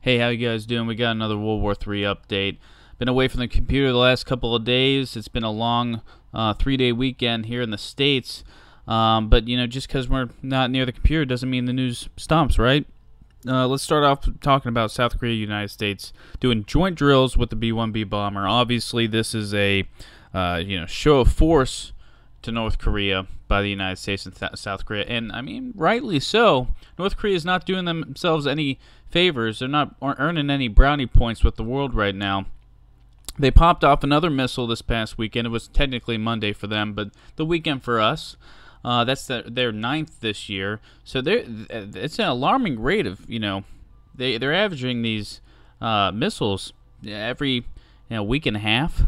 Hey, how you guys doing? We got another World War III update. Been away from the computer the last couple of days. It's been a long 3-day weekend here in the States. But, just because we're not near the computer doesn't mean the news stops, right? Let's start off talking about South Korea, United States doing joint drills with the B-1B bomber. Obviously, this is a show of force to North Korea by the United States and South Korea, and I mean, rightly so. North Korea is not doing themselves any favors. They're not earning any brownie points with the world right now. They popped off another missile this past weekend. It was technically Monday for them, but the weekend for us. That's their ninth this year. So it's an alarming rate of they're averaging these missiles every week and a half.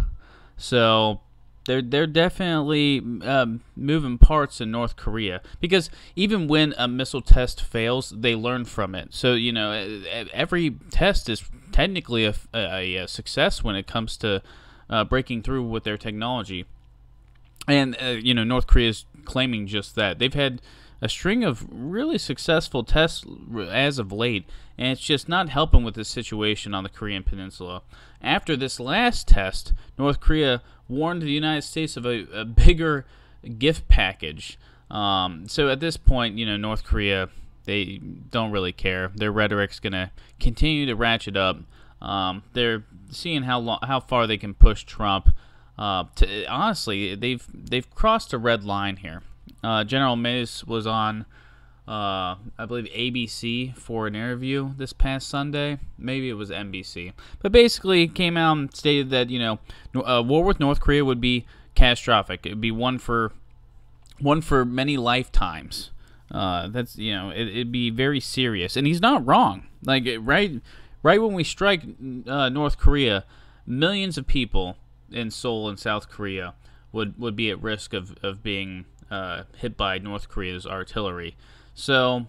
So they're definitely moving parts in North Korea, because even when a missile test fails, they learn from it. So every test is technically a success when it comes to breaking through with their technology. And North Korea is claiming just that. They've had a string of really successful tests as of late, and it's just not helping with the situation on the Korean Peninsula. After this last test, North Korea warned the United States of a bigger gift package. So at this point, North Korea, they don't really care. Their rhetoric's going to continue to ratchet up. They're seeing how far they can push Trump. Honestly, they've crossed a red line here. General Mace was on, I believe, ABC for an interview this past Sunday. Maybe it was NBC. But basically, came out and stated that war with North Korea would be catastrophic. It would be one for many lifetimes. It'd be very serious, and he's not wrong. Like right when we strike North Korea, millions of people in Seoul and South Korea would be at risk of being hit by North Korea's artillery. So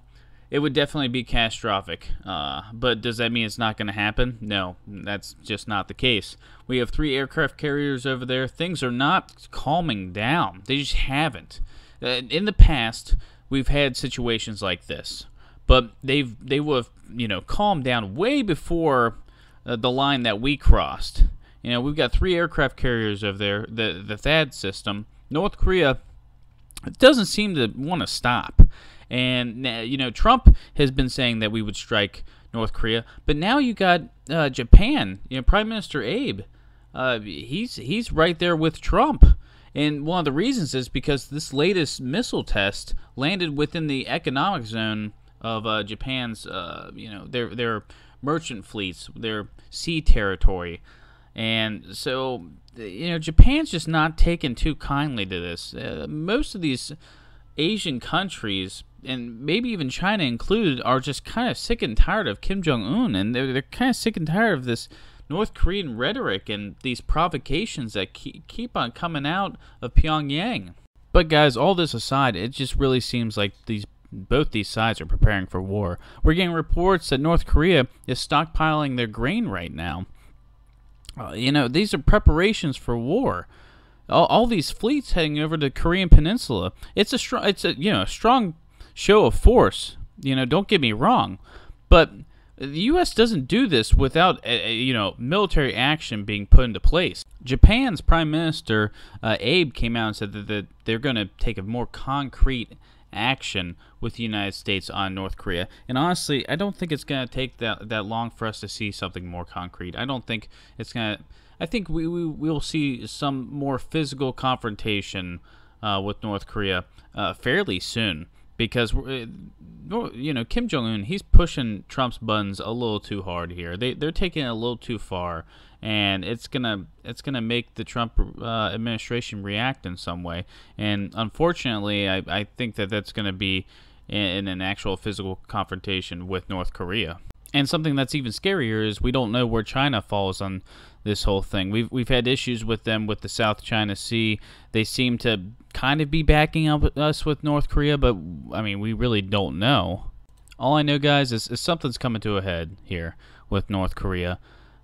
it would definitely be catastrophic. But does that mean it's not going to happen? No, that's just not the case. We have 3 aircraft carriers over there. Things are not calming down. They just haven't. In the past, we've had situations like this, but they would have calmed down way before the line that we crossed. We've got 3 aircraft carriers over there, the THAAD system. North Korea doesn't seem to want to stop. And, Trump has been saying that we would strike North Korea. But now you got Japan, Prime Minister Abe. He's right there with Trump. And one of the reasons is because this latest missile test landed within the economic zone of Japan's, their merchant fleets, their sea territory. And so, Japan's just not taking too kindly to this. Most of these Asian countries, and maybe even China included, are just kind of sick and tired of Kim Jong-un. And they're kind of sick and tired of this North Korean rhetoric and these provocations that keep on coming out of Pyongyang. But guys, all this aside, it just really seems like both these sides are preparing for war. We're getting reports that North Korea is stockpiling their grain right now. These are preparations for war. All these fleets heading over the Korean Peninsula. It's a strong show of force. Don't get me wrong, but the U.S. doesn't do this without military action being put into place. Japan's Prime Minister Abe came out and said that they're going to take a more concrete action with the United States on North Korea. And honestly, I don't think it's going to take that long for us to see something more concrete. I don't think it's going to... I think we'll see some more physical confrontation with North Korea fairly soon, because Kim Jong-un, he's pushing Trump's buttons a little too hard here. They're taking it a little too far, and it's gonna make the Trump administration react in some way. And unfortunately, I think that's gonna be in an actual physical confrontation with North Korea. And something that's even scarier is we don't know where China falls on this whole thing. We've had issues with them with the South China Sea. They seem to kind of be backing up us with North Korea, but I mean, we really don't know. All I know, guys, is something's coming to a head here with North Korea.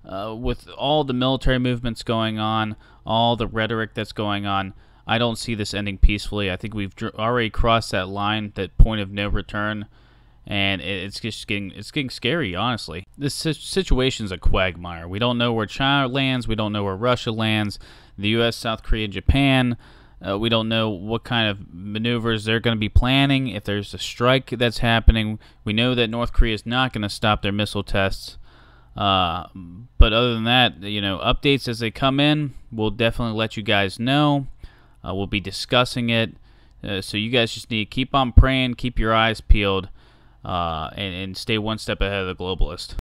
With all the military movements going on, all the rhetoric that's going on, I don't see this ending peacefully. I think we've already crossed that line, that point of no return. and it's getting scary. Honestly, this situation's a quagmire. We don't know where China lands. We don't know where Russia lands. The U.S., South Korea, Japan. We don't know what kind of maneuvers they're going to be planning. If there's a strike that's happening, we know that North Korea is not going to stop their missile tests. But other than that, updates as they come in, we'll definitely let you guys know. We'll be discussing it. So you guys just need to keep on praying, keep your eyes peeled, and stay one step ahead of the globalist.